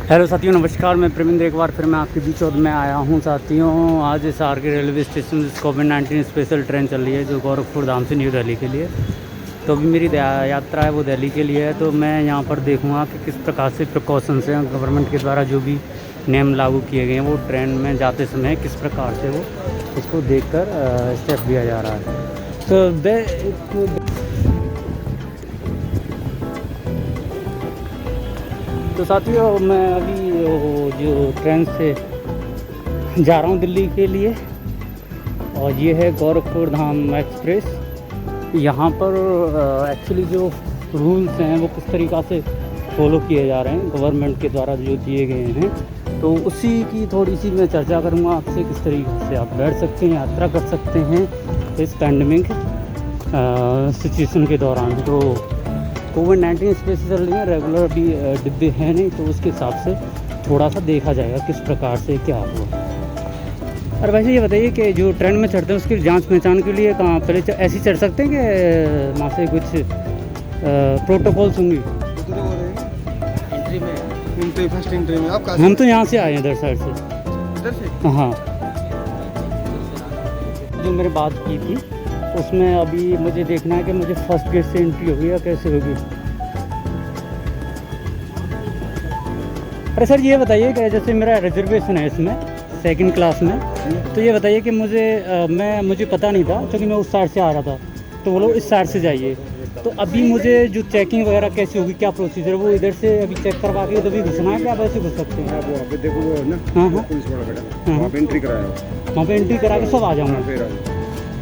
Hello साथियों, नमस्कार। मैं प्रवीण, एक बार फिर मैं आपके बीच और मैं आया हूं साथियों। आज SR के रेलवे स्टेशन कोविड-19 स्पेशल ट्रेन चल रही है जो गोरखपुर धाम से न्यू दिल्ली के लिए। तो अभी मेरी यात्रा है वो दिल्ली के लिए है। तो मैं यहां पर देखूंगा कि किस प्रकार से प्रिकॉशंस हैं गवर्नमेंट के द्वारा जो भी नियम लागू किए गए हैं वो ट्रेन में जाते समय किस प्रकार से वो उसको देखकर स्टेप लिया जा रहा है। तो साथियों, मैं अभी जो ट्रेन से जा रहा हूँ दिल्ली के लिए और ये है गोरखपुर धाम एक्सप्रेस। यहाँ पर एक्चुअली जो रूल्स हैं वो किस तरीक़ा से फॉलो किए जा रहे हैं गवर्नमेंट के द्वारा जो दिए गए हैं, तो उसी की थोड़ी सी मैं चर्चा करूँगा आपसे। किस तरीके से आप बैठ सकते हैं, यात्रा कर सकते हैं इस पैंडमिक सिचुएशन के दौरान। तो कोविड-19 स्पेशल चल रही है, रेगुलर अभी डिब्बे हैं नहीं, तो उसके हिसाब से थोड़ा सा देखा जाएगा किस प्रकार से क्या हुआ। और वैसे ये बताइए कि जो ट्रेन में चढ़ते हैं उसकी जांच पहचान के लिए कहाँ पहले ऐसे चढ़ सकते हैं कि वहाँ से कुछ प्रोटोकॉल्स होंगे? फर्स्ट एंट्री में आप हम तो यहाँ से आए हैं इधर साइड से। इधर से? हाँ, जो मैंने बात की थी उसमें अभी मुझे देखना है कि मुझे फर्स्ट गेट से एंट्री होगी या कैसे होगी। अरे सर, ये बताइए कि जैसे मेरा रिजर्वेशन है इसमें सेकंड क्लास में, तो ये बताइए कि मुझे पता नहीं था क्योंकि मैं उस साइड से आ रहा था, तो वो लोग इस साइड से जाइए। तो अभी मुझे जो चेकिंग वगैरह कैसे होगी, क्या प्रोसीजर, वो इधर से अभी चेक करवा के तभी घुसना है, क्या आप ऐसे घुस सकते हैं? आप वहाँ पे देखो वो है ना, हाँ, पुलिस वाला खड़ा है, वहाँ पे एंट्री कराया, वहाँ पे एंट्री करा के सब आ जाऊँगा। फिर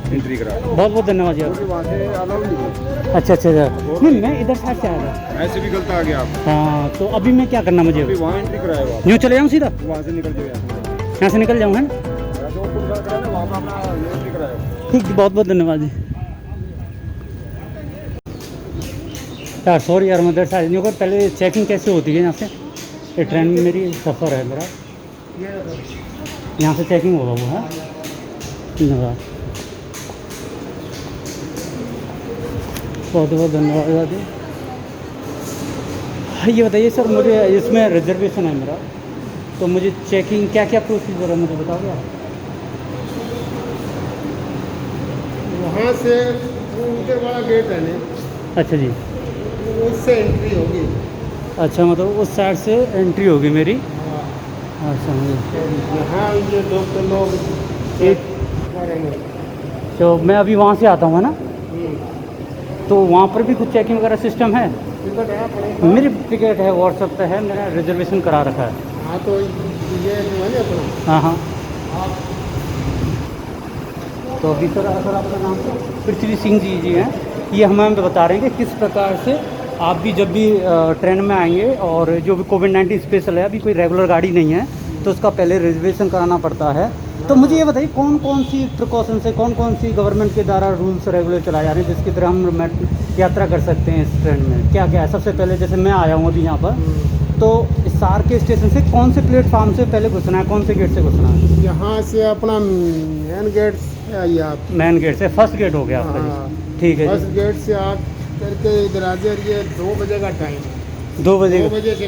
एंट्री करा। बहुत बहुत धन्यवाद जी आप। वहाँ से अलाउ नहीं है। अच्छा, नहीं, मैं इधर साइड से आया था। ऐसे भी गलत आ गया आप। हाँ, तो अभी मैं क्या करना मुझे? अभी वहाँ एंट्री कराया आप। यूँ चले जाऊँ सीधा? वहाँ से निकल जाओ, यहाँ से निकल जाऊँ, है ना? पुलिस वाला खड़ा है वहाँ पे अपना एंट्री कराया। ठीक, बहुत बहुत धन्यवाद जी। यार सॉरी यार, मैं इधर साइड नहीं होगा। पहले चेकिंग कैसे होती है यहाँ से? ये ट्रेन में मेरी सफ़र है मेरा, यहाँ से चेकिंग होगा वो है। धन्यवाद, बहुत बहुत धन्यवाद जी। ये बताइए सर, मुझे इसमें रिजर्वेशन है मेरा, तो मुझे चेकिंग क्या क्या प्रोसीजर है मुझे बताओगे आप? वहाँ से ऊपर वाला गेट है ना, अच्छा जी, उससे एंट्री होगी। अच्छा, मतलब उस साइड से एंट्री होगी मेरी। अच्छा, यहाँ ये डॉक्टर लोग एक तो मैं अभी वहाँ से आता हूँ, है ना? तो वहाँ पर भी कुछ चेकिंग वगैरह सिस्टम है? टिकट है अपने? मेरी टिकट है, व्हाट्सएप पे है, मेरा रिजर्वेशन करा रखा है। हाँ, तो ये जो है ना अपना। हाँ हाँ। तो अभी सर आपका नाम पृथ्वी सिंह जी हैं। ये हमें बता रहे हैं कि किस प्रकार से आप भी जब भी ट्रेन में आएंगे और जो भी कोविड-19 स्पेशल है, अभी कोई रेगुलर गाड़ी नहीं है तो उसका पहले रिजर्वेशन कराना पड़ता है। तो मुझे ये बताइए कौन कौन सी प्रिकॉशन से, कौन कौन सी गवर्नमेंट के द्वारा रूल्स रेगुलर चलाए जा रहे हैं जिसकी तरह हम यात्रा कर सकते हैं इस ट्रेन में? क्या क्या है? सबसे पहले जैसे मैं आया हूँ अभी यहाँ पर, तो SR के स्टेशन से कौन से प्लेटफॉर्म से पहले घुसना है, कौन से गेट से घुसना है? यहाँ से अपना मेन गेट से आइए आप। मेन गेट से, फर्स्ट गेट हो गया आपका जी। ठीक है फर्स्ट जी। गेट से आप करके इधर आ जाइए। 2 बजे का टाइम। 2 बजे? 2 बजे से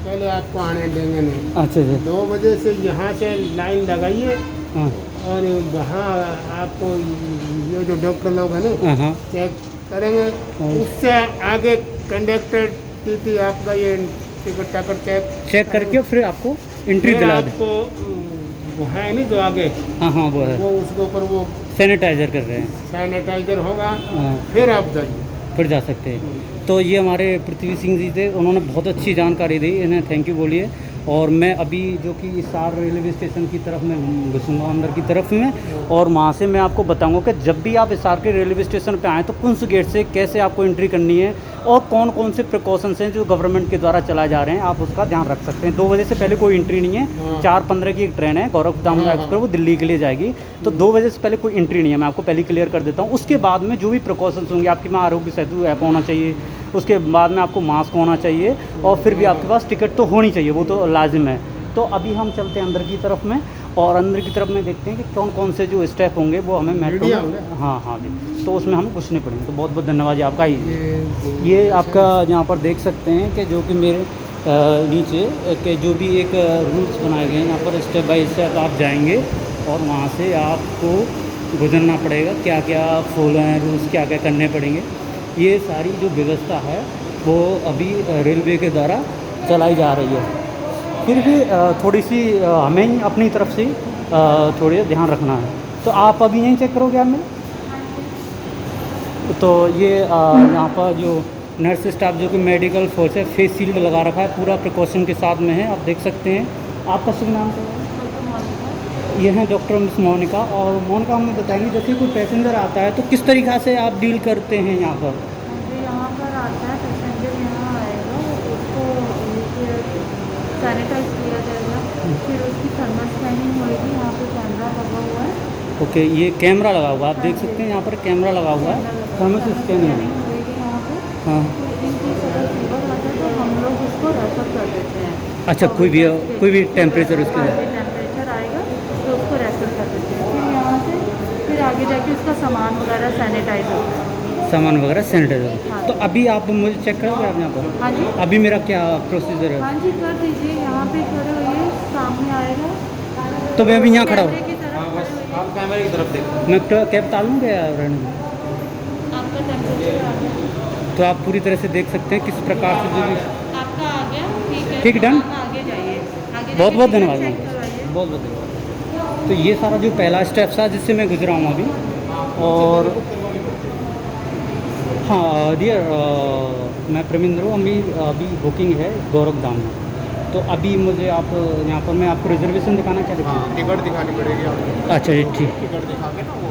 पहले आपको आने देंगे नहीं। अच्छा जी। 2 बजे से यहाँ से लाइन लगाइए हाँ और वहाँ आपको ये जो डॉक्टर लोग हैं ना हाँ चेक करेंगे। उससे आगे कंडक्टर टीटी आपका ये टिकट टाकट चेक करके फिर आपको एंट्री दिला दे। आपको वो है नहीं जो आगे, हाँ हाँ वो है, वो उसके ऊपर वो सैनिटाइजर कर रहे हैं। सैनिटाइजर होगा, हाँ, फिर आप जाइए, फिर जा सकते हैं। तो ये हमारे पृथ्वी सिंह जी थे, उन्होंने बहुत अच्छी जानकारी दी, इन्हें थैंक यू बोलिए। और मैं अभी जो कि SR रेलवे स्टेशन की तरफ में घुसूँगा अंदर की तरफ में, और वहाँ से मैं आपको बताऊँगा कि जब भी आप SR के रेलवे स्टेशन पे आएँ तो कौन से गेट से कैसे आपको एंट्री करनी है और कौन कौन से प्रिकॉशंस हैं जो गवर्नमेंट के द्वारा चलाए जा रहे हैं, आप उसका ध्यान रख सकते हैं। 2 बजे से पहले कोई एंट्री नहीं है। 4:15 की एक ट्रेन है गोरखपुर धाम एक्सप्रेस, वो दिल्ली के लिए जाएगी, तो 2 बजे से पहले कोई एंट्री नहीं है। मैं आपको पहले क्लियर कर देता हूँ। उसके बाद में जो भी प्रिकॉशंस होंगे, आपके में आरोग्य सेतु ऐप होना चाहिए, उसके बाद में आपको मास्क होना चाहिए, और फिर भी आपके पास टिकट तो होनी चाहिए, वो तो लाजिम है। तो अभी हम चलते हैं अंदर की तरफ में, और अंदर की तरफ में देखते हैं कि कौन कौन से जो स्टेप होंगे वो हमें मेट्रो में, हाँ हाँ जी, तो उसमें हमें घुसने पड़ेंगे। तो बहुत बहुत धन्यवाद जी आपका। ये आपका यहाँ पर देख सकते हैं कि जो कि मेरे नीचे के जो भी एक रूल्स बनाए गए हैं यहाँ पर स्टेप बाय स्टेप आप जाएंगे और वहाँ से आपको गुजरना पड़ेगा, क्या क्या फॉलो हैं रूल्स, क्या क्या करने पड़ेंगे। ये सारी जो व्यवस्था है वो अभी रेलवे के द्वारा चलाई जा रही है। फिर भी थोड़ी सी हमें ही अपनी तरफ से थोड़ी ध्यान रखना है। तो आप अभी यहीं चेक करोगे आप में। तो ये यहाँ पर जो नर्स स्टाफ जो कि मेडिकल फोर्स है, फेस शील्ड लगा रखा है, पूरा प्रिकॉशन के साथ में है, आप देख सकते हैं। आपका शुभ नाम क्या है? ये हैं डॉक्टर मिस मोनिका। और मोनिका हमें बताएंगे जैसे कोई पैसेंजर आता है तो किस तरीक़ा से आप डील करते हैं यहाँ पर? यहाँ पर आता है पैसेंजर, यहाँ आएगा, उसको सैनिटाइज किया जाएगा, फिर उसकी थर्मल स्कैनिंग होएगी। यहाँ पे कैमरा लगा हुआ है। ओके, ये कैमरा लगा हुआ है, आप देख सकते हैं यहाँ पर कैमरा लगा हुआ है, थर्मल स्कैनिंग होएगी यहाँ पे। हाँ। इनकेस अगर फीवर आता है तो हम लोग उसको रेफर कर देते हैं। अच्छा, कोई भी टेम्परेचर उसके टेम्परेचर आएगा तो उसको रेफर कर देते हैं। फिर यहाँ से फिर आगे जाके उसका सामान वगैरह सैनिटाइज होता है। सामान वगैरह सैनिटाइजर। हाँ। तो अभी आप मुझे चेक करोगे आप यहाँ पर? हाँ जी, अभी मेरा क्या प्रोसीजर है? हाँ जी, कर दीजिए। यहाँ पे खड़े होइए, सामने आएगा तो मैं अभी यहाँ खड़ा हूँ। कैमरे की तरफ खड़े होइए। आप कैमरे की तरफ देखो। मैं कैब तालूँ क्या रहने में? आपका टेम्परेचर आ गया, तो आप पूरी तरह से देख सकते हैं किस प्रकार से जो भी। आपका आ गया, ठीक है। ठीक, डन। आप आगे जाइए, आगे बहुत बहुत धन्यवाद चेक मैम, करवाइए। बहुत बहुत धन्यवाद। तो ये सारा जो पहला स्टेप था जिससे मैं गुजरा हूँ अभी। और हाँ डियर, मैं प्रमिंद्र हूँ। अभी बुकिंग है गौरव धाम में। तो अभी मुझे आप यहाँ पर मैं आपको रिजर्वेशन दिखाना, क्या दिखाना? टिकट दिखानी पड़ेगी आपको। अच्छा जी, ठीक। टिकट दिखा के ना, वो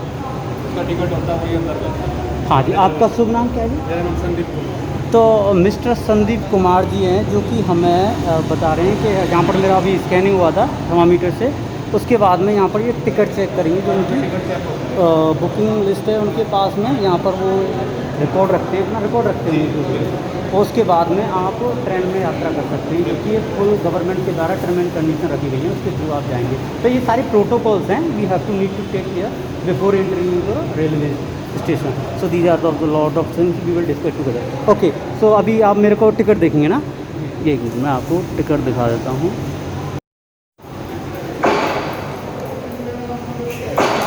उसका टिकट होता है, वही अंदर जाता है। हाँ जी, आपका शुभ नाम क्या है जी? मेरा नाम संदीप कुमार। तो मिस्टर संदीप कुमार जी हैं जो कि हमें बता रहे हैं कि यहाँ पर मेरा अभी स्कैनिंग हुआ था थर्मामीटर से, उसके बाद में यहाँ पर ये टिकट चेक करेंगे। जो उनकी बुकिंग लिस्ट है उनके पास में, यहाँ पर वो रिकॉर्ड रखते हैं, अपना रिकॉर्ड रखते हैं। और उसके बाद में आप ट्रेन में यात्रा कर सकते हैं, क्योंकि ये फुल गवर्नमेंट के द्वारा टर्म एंड कंडीशन रखी गई है, उसके थ्रू आप जाएंगे। तो ये सारे प्रोटोकॉल्स हैं, we have to need to take care before entering the railway station. So these are the lot of things we will discuss together. Okay, so अभी आप मेरे को टिकट देखेंगे ना, ये मैं आपको टिकट दिखा देता हूँ।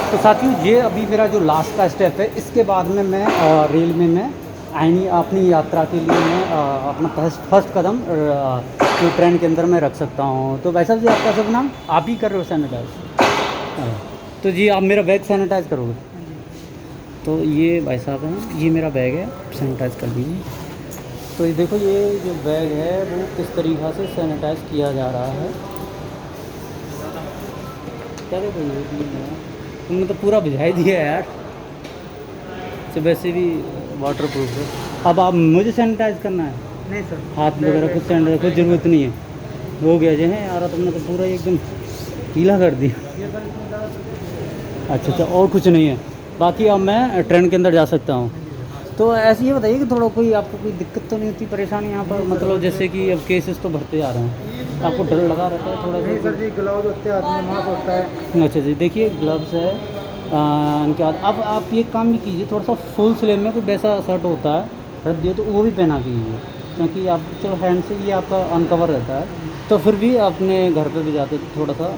तो साथियों, ये अभी मेरा जो लास्ट का स्टेप है, इसके बाद में मैं रेलवे में अपनी यात्रा के लिए मैं अपना फर्स्ट कदम जो ट्रेन के अंदर मैं रख सकता हूँ। तो वैसा जी आपका सब नाम, आप ही कर रहे हो सैनिटाइज? तो जी आप मेरा बैग सैनिटाइज करोगे? तो ये भाई साहब हैं, ये मेरा बैग है, सैनिटाइज कर दीजिए। तो ये देखो, ये जो बैग है वो किस तरीक़ा से सैनिटाइज किया जा रहा है। क्या देखो, ये तुमने तो पूरा बुझा ही दिया यार। तो वैसे भी वाटर प्रूफ है। अब आप मुझे सैनिटाइज करना है? नहीं सर, हाथ वगैरह कुछ सैनिटाइज कोई ज़रूरत नहीं है, हो गया जो है यार, तुमने तो पूरा एकदम गीला कर दिया। अच्छा अच्छा, और कुछ नहीं है? बाकी अब मैं ट्रेन के अंदर जा सकता हूँ। तो ऐसे ये बताइए कि थोड़ा कोई आपको कोई दिक्कत तो नहीं होती, परेशानी यहाँ पर? मतलब जैसे कि अब केसेस तो बढ़ते जा रहे हैं, आपको डर लगा रहता है थोड़ा नहीं सा? सर जी, ग्लव्स होते हैं, हाथ में मास्क होता है। अच्छा जी, देखिए ग्लव्स है। उनके बाद अब आप ये काम भी कीजिए, थोड़ा सा फुल स्लीव में कोई वैसा शर्ट होता है रख दिए तो वो भी पहना कीजिए, क्योंकि आप चलो हैंड से ये आपका अनकवर रहता है, तो फिर भी अपने घर पे भी जाते तो थोड़ा सा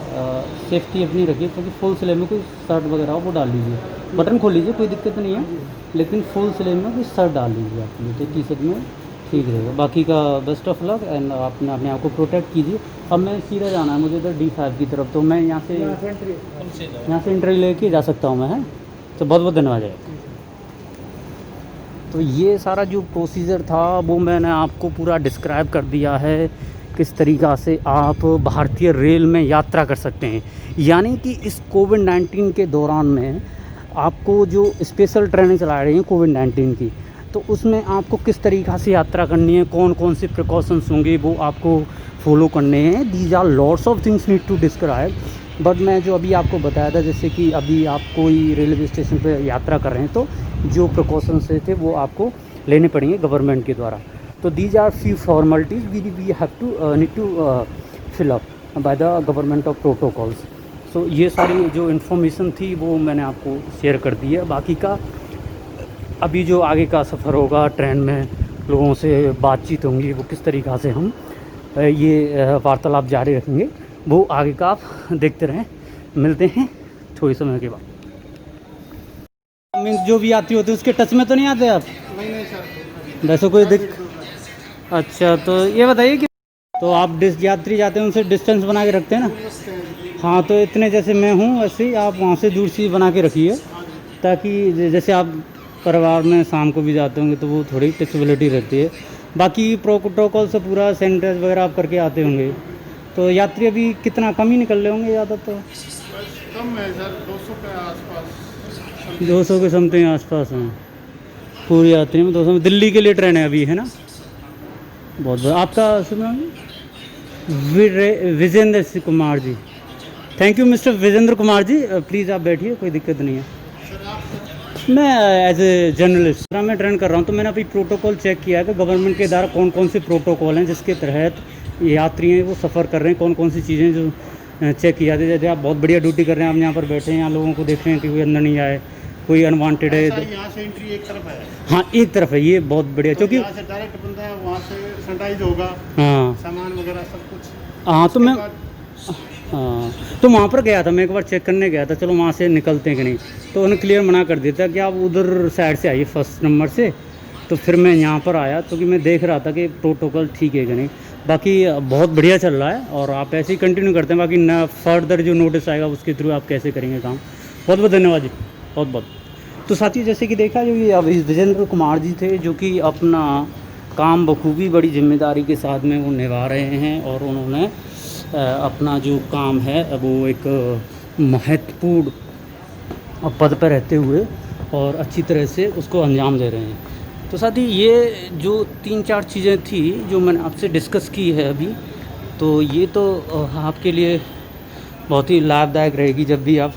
सेफ्टी अपनी रखिए, क्योंकि फुल स्लीव में कोई शर्ट वगैरह हो वो डाल लीजिए, बटन खोल लीजिए, कोई दिक्कत नहीं है, लेकिन फुल स्लीव में कोई शर्ट डाल लीजिए आप, तो टी शर्ट में ठीक रहेगा। बाकी का बेस्ट ऑफ लक एंड अपने आप को प्रोटेक्ट कीजिए। अब मैं सीधा जाना है मुझे इधर D5 की तरफ, तो मैं यहाँ से इंटरव्यू लेके जा सकता हूँ मैं, है? तो बहुत बहुत धन्यवाद। तो ये सारा जो प्रोसीजर था वो मैंने आपको पूरा डिस्क्राइब कर दिया है, किस तरीक़ा से आप भारतीय रेल में यात्रा कर सकते हैं। यानी कि इस कोविड-19 के दौरान में आपको जो स्पेशल ट्रेनें चला रही हैं कोविड-19 की, तो उसमें आपको किस तरीक़ा से यात्रा करनी है, कौन कौन से प्रिकॉशंस होंगे वो आपको फॉलो करने हैं। These are lots of things need to describe, but मैं जो अभी आपको बताया था, जैसे कि अभी आप कोई रेलवे स्टेशन पर यात्रा कर रहे हैं तो जो प्रिकॉशंस थे वो आपको लेने पड़ेंगे गवर्नमेंट के द्वारा। तो these are few formalities we have to need to fill up by the government of protocols. So ये सारी जो इन्फॉर्मेशन थी वो मैंने आपको शेयर कर दी है। बाकी का अभी जो आगे का सफ़र होगा ट्रेन में, लोगों से बातचीत होंगी, वो किस तरीक़ा से हम ये वार्तालाप जारी रखेंगे, वो आगे का आप देखते रहें। मिलते हैं थोड़ी समय के बाद। मीन्स जो भी यात्री होते हैं उसके टच में तो नहीं आते आप? नहीं सर, वैसे कोई अच्छा, तो ये बताइए कि तो आप यात्री जाते हैं उनसे डिस्टेंस बना के रखते हैं ना? हाँ, तो इतने जैसे मैं हूँ वैसे ही आप वहाँ से दूर सी बना के रखिए, ताकि जैसे आप परिवार में शाम को भी जाते होंगे तो वो थोड़ी टचबिलिटी रहती है। बाकी प्रोटोकॉल से पूरा सैनिटाइज वगैरह आप करके आते होंगे। तो यात्री अभी कितना कम ही निकल रहे होंगे ज़्यादा तो? कम है सर, 200 के आसपास। 200 के समथिंग आसपास हैं पूरी यात्री में। 200 में दिल्ली के लिए ट्रेन है अभी, है ना? बहुत बहुत आपका सुना Vijendra Kumar ji. Thank you mister Vijendra Kumar ji, please आप बैठिए, कोई दिक्कत नहीं है। मैं एज ए जर्नलिस्ट मैं ट्रेन कर रहा हूँ, तो मैंने अभी प्रोटोकॉल चेक किया है कि गवर्नमेंट के द्वारा कौन कौन से प्रोटोकॉल हैं जिसके तहत यात्री हैं वो सफ़र कर रहे हैं, कौन कौन सी चीज़ें जो चेक की जाती है। जैसे आप बहुत बढ़िया ड्यूटी कर रहे हैं, आप यहाँ पर बैठे हैं, यहाँ लोगों को देख रहे हैं कि कोई अंदर नहीं आए, कोई अनवांटेड है। यहाँ से एंट्री एक तरफ है। हाँ, एक तरफ है, ये बहुत बढ़िया, क्योंकि यहाँ से डायरेक्ट बंदा है, वहाँ से सैनिटाइज होगा, हाँ सामान वगैरह सब कुछ। हाँ, तो मैं हाँ तो वहाँ पर गया था, मैं एक बार चेक करने गया था, चलो वहाँ से निकलते हैं कि नहीं, तो उन्होंने क्लियर मना कर दिया था कि आप उधर साइड से आइए फर्स्ट नंबर से। तो फिर मैं यहाँ पर आया, तो कि मैं देख रहा था कि प्रोटोकॉल ठीक है कि नहीं। बाकी बहुत बढ़िया चल रहा है और आप ऐसे ही कंटिन्यू करते हैं। बाकी न फर्दर जो नोटिस आएगा उसके थ्रू आप कैसे करेंगे काम। बहुत बहुत धन्यवाद जी, बहुत बहुत। तो साथियों, जैसे कि देखा जो ये अभी विजेंद्र कुमार जी थे, जो कि अपना काम बखूबी बड़ी जिम्मेदारी के साथ में वो निभा रहे हैं, और उन्होंने अपना जो काम है वो एक महत्वपूर्ण पद पर रहते हुए और अच्छी तरह से उसको अंजाम दे रहे हैं। तो साथ ही ये जो 3-4 चीज़ें थी जो मैंने आपसे डिस्कस की है अभी, तो ये तो आपके लिए बहुत ही लाभदायक रहेगी जब भी आप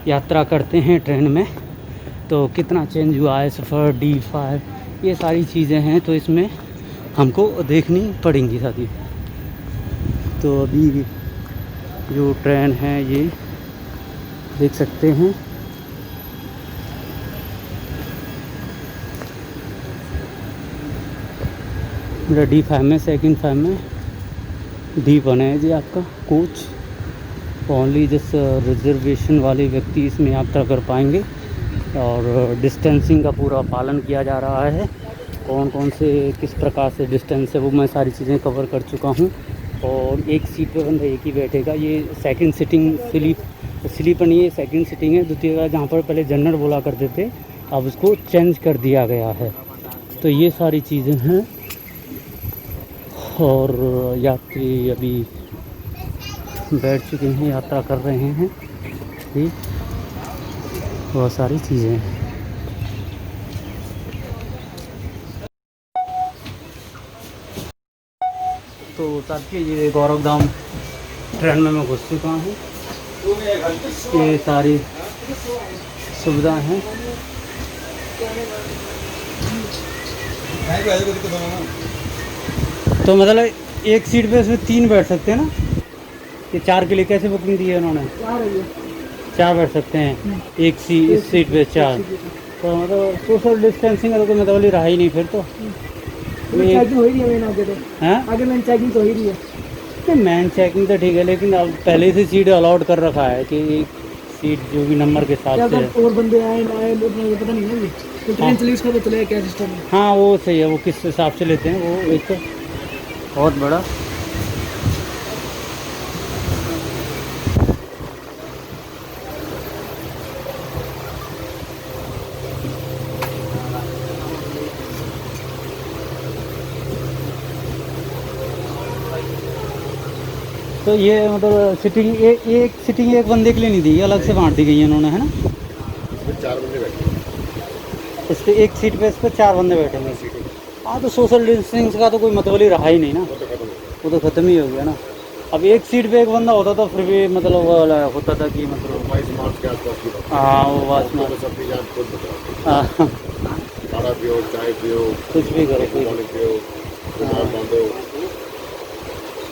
यात्रा करते हैं ट्रेन में। तो कितना चेंज हुआ है सफ़र, D5, ये सारी चीज़ें हैं, तो इसमें हमको देखनी पड़ेंगी साथी। तो अभी जो ट्रेन है ये देख सकते हैं, मेरा D5 में, सेकंड 5 में D1 है जी आपका कोच। ओनली जिस रिजर्वेशन वाले व्यक्ति इसमें यात्रा कर पाएंगे, और डिस्टेंसिंग का पूरा पालन किया जा रहा है। कौन कौन से किस प्रकार से डिस्टेंस है वो मैं सारी चीज़ें कवर कर चुका हूँ। और एक सीट पे बंदा एक ही बैठेगा। ये सेकंड सिटिंग स्लीपर नहीं है, सेकंड सिटिंग है। द्वितीय जहाँ पर पहले जनरल बोला करते थे, अब उसको चेंज कर दिया गया है। तो ये सारी चीज़ें हैं, और यात्री अभी बैठ चुके हैं, यात्रा कर रहे हैं। ठीक, बहुत सारी चीज़ें हैं। तो साथियों, ये गौरव धाम ट्रेन में मैं घुस चुका हूँ। ये सारी सुविधा हैं। तो मतलब एक सीट पे इसमें 3 बैठ सकते हैं ना? ये 4 के लिए कैसे बुकिंग दी है उन्होंने? 4 बैठ सकते हैं इस सीट पे 4। तो मतलब सोशल डिस्टेंसिंग का तो कोई मतलब रहा ही नहीं फिर तो। चेकिंग हो ही रही है आगे तो। हैं? आगे मैन चेकिंग तो हो ही रही है। नहीं, मैन चेकिंग तो ठीक है, लेकिन अब पहले से सीट अलाउड कर रखा है कि एक सीट जो भी नंबर के हिसाब से। और बंदे आए ना आए ये पता नहीं है, तो ट्रेन चली उसका तो चलेगा क्या सिस्टम है। हाँ, वो सही है, वो किस हिसाब से लेते हैं वो एक बहुत बड़ा। तो ये मतलब सिटिंग एक सिटिंग एक बंदे के लिए नहीं दी, अलग से बांट दी गई है उन्होंने, है ना? इसमें 4 बंदे बैठे, इस पर एक सीट पे इस पर 4 बंदे बैठेंगे। हाँ, तो सोशल डिस्टेंसिंग का तो कोई मतलब ही रहा ही नहीं ना, वो तो ख़त्म ही हो गया ना। अब एक सीट पे एक बंदा होता तो फिर भी मतलब वो होता था कि मतलब 22 मार्च के आसपास की बात। हाँ, वो बात में सब भी जान खुद बताओ, हाँ, खाना पियो, चाय पियो, कुछ भी करो, कोई पानी पियो, रुमाल बांधो।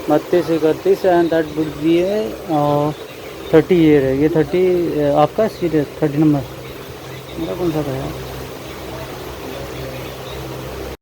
32-31 एंड दैट वुड बी है 30 ईयर है। ये 30 आपका सीट है, 30 नंबर। मेरा कौन सा था यार?